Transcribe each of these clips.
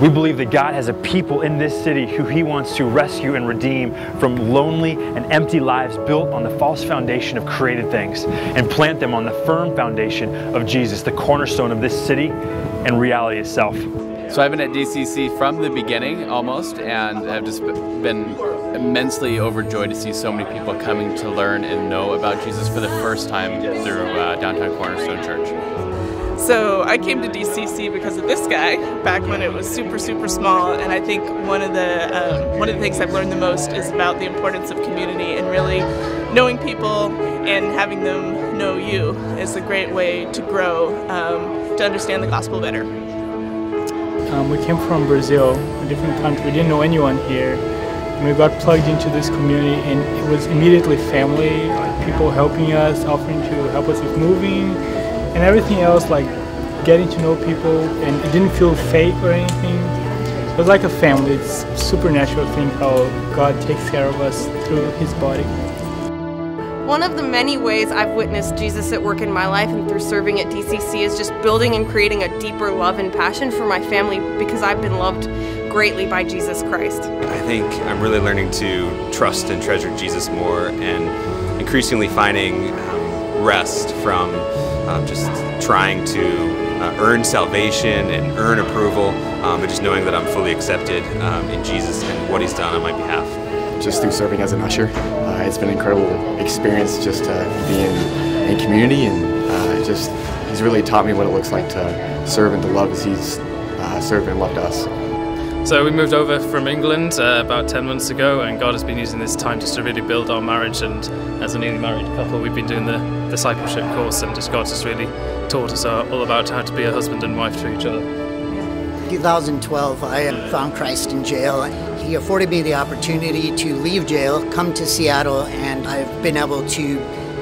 We believe that God has a people in this city who He wants to rescue and redeem from lonely and empty lives built on the false foundation of created things and plant them on the firm foundation of Jesus, the cornerstone of this city and reality itself. So I've been at DCC from the beginning almost, and I've just been immensely overjoyed to see so many people coming to learn and know about Jesus for the first time through Downtown Cornerstone Church. So I came to DCC because of this guy back when it was super small, and I think one of the things I've learned the most is about the importance of community, and really knowing people and having them know you is a great way to grow, to understand the gospel better. We came from Brazil, a different country. We didn't know anyone here. And we got plugged into this community, and it was immediately family, like people helping us, offering to help us with moving, and everything else, like getting to know people, and it didn't feel fake or anything. It was like a family. It's a supernatural thing how God takes care of us through His body. One of the many ways I've witnessed Jesus at work in my life and through serving at DCC is just building and creating a deeper love and passion for my family, because I've been loved greatly by Jesus Christ. I think I'm really learning to trust and treasure Jesus more, and increasingly finding rest from just trying to earn salvation and earn approval, but just knowing that I'm fully accepted in Jesus and what He's done on my behalf. Just through serving as an usher, it's been an incredible experience just being in community, and He's really taught me what it looks like to serve and to love as He's served and loved us. So we moved over from England about 10 months ago, and God has been using this time just to really build our marriage, and as a newly married couple we've been doing the discipleship course, and just God's just really taught us all about how to be a husband and wife to each other. 2012, I found Christ in jail. He afforded me the opportunity to leave jail, come to Seattle, and I've been able to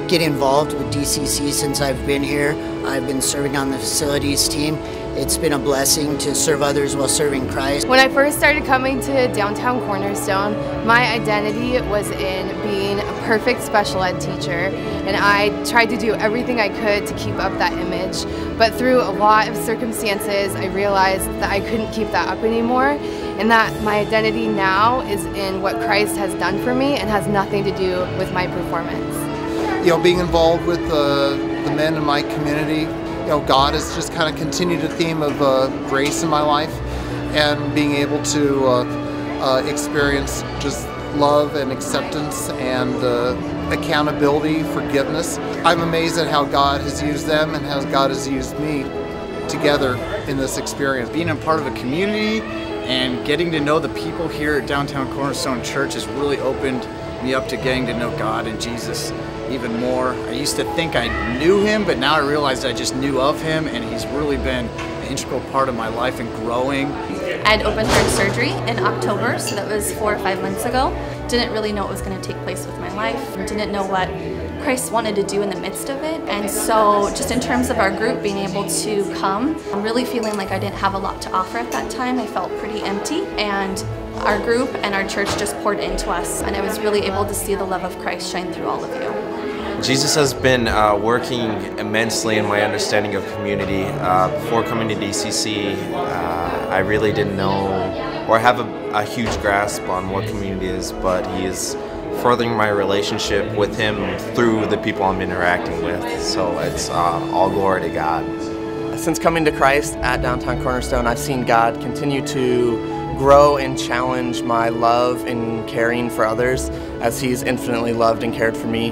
get involved with DCC since I've been here. I've been serving on the facilities team. It's been a blessing to serve others while serving Christ. When I first started coming to Downtown Cornerstone, my identity was in being a perfect special ed teacher, and I tried to do everything I could to keep up that image. But through a lot of circumstances, I realized that I couldn't keep that up anymore, and that my identity now is in what Christ has done for me and has nothing to do with my performance. You know, being involved with the men in my community, you know, God has just kind of continued a theme of grace in my life, and being able to experience just love and acceptance and accountability, forgiveness. I'm amazed at how God has used them and how God has used me together in this experience. Being a part of a community and getting to know the people here at Downtown Cornerstone Church has really opened me up to getting to know God and Jesus even more. I used to think I knew Him, but now I realized I just knew of Him, and He's really been an integral part of my life and growing. I had open heart surgery in October, so that was 4 or 5 months ago. Didn't really know what was going to take place with my life, didn't know what Christ wanted to do in the midst of it. And so just in terms of our group being able to come, I'm really feeling like I didn't have a lot to offer at that time. I felt pretty empty, and our group and our church just poured into us, and I was really able to see the love of Christ shine through all of you. Jesus has been working immensely in my understanding of community. Before coming to DCC, I really didn't know or have a huge grasp on what community is, but He is furthering my relationship with Him through the people I'm interacting with. So it's all glory to God. Since coming to Christ at Downtown Cornerstone, I've seen God continue to grow and challenge my love and caring for others, as He's infinitely loved and cared for me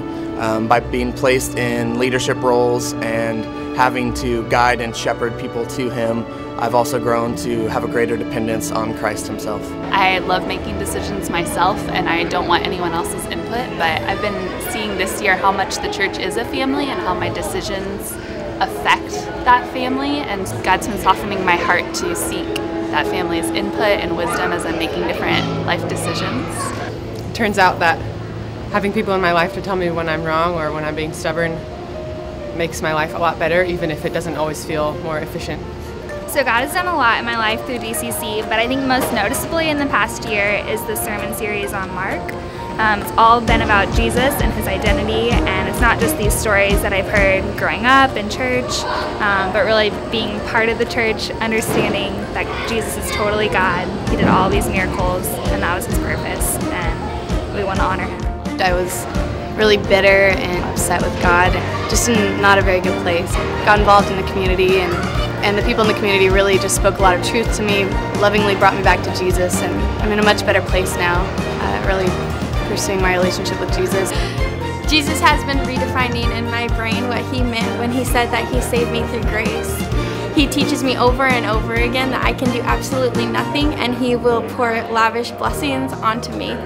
by being placed in leadership roles and having to guide and shepherd people to Him. I've also grown to have a greater dependence on Christ Himself. I love making decisions myself, and I don't want anyone else's input, but I've been seeing this year how much the church is a family and how my decisions affect that family, and God's been softening my heart to seek that family's input and wisdom as I'm making different life decisions. It turns out that having people in my life to tell me when I'm wrong or when I'm being stubborn makes my life a lot better, even if it doesn't always feel more efficient. So God has done a lot in my life through DCC, but I think most noticeably in the past year is the sermon series on Mark. It's all been about Jesus and his identity, and it's not just these stories that I've heard growing up in church, but really being part of the church, understanding that Jesus is totally God. He did all these miracles, and that was his purpose, and we want to honor him. I was really bitter and upset with God, just in not a very good place. Got involved in the community, and the people in the community really just spoke a lot of truth to me, lovingly brought me back to Jesus, and I'm in a much better place now, really pursuing my relationship with Jesus. Jesus has been redefining in my brain what he meant when he said that he saved me through grace. He teaches me over and over again that I can do absolutely nothing, and he will pour lavish blessings onto me.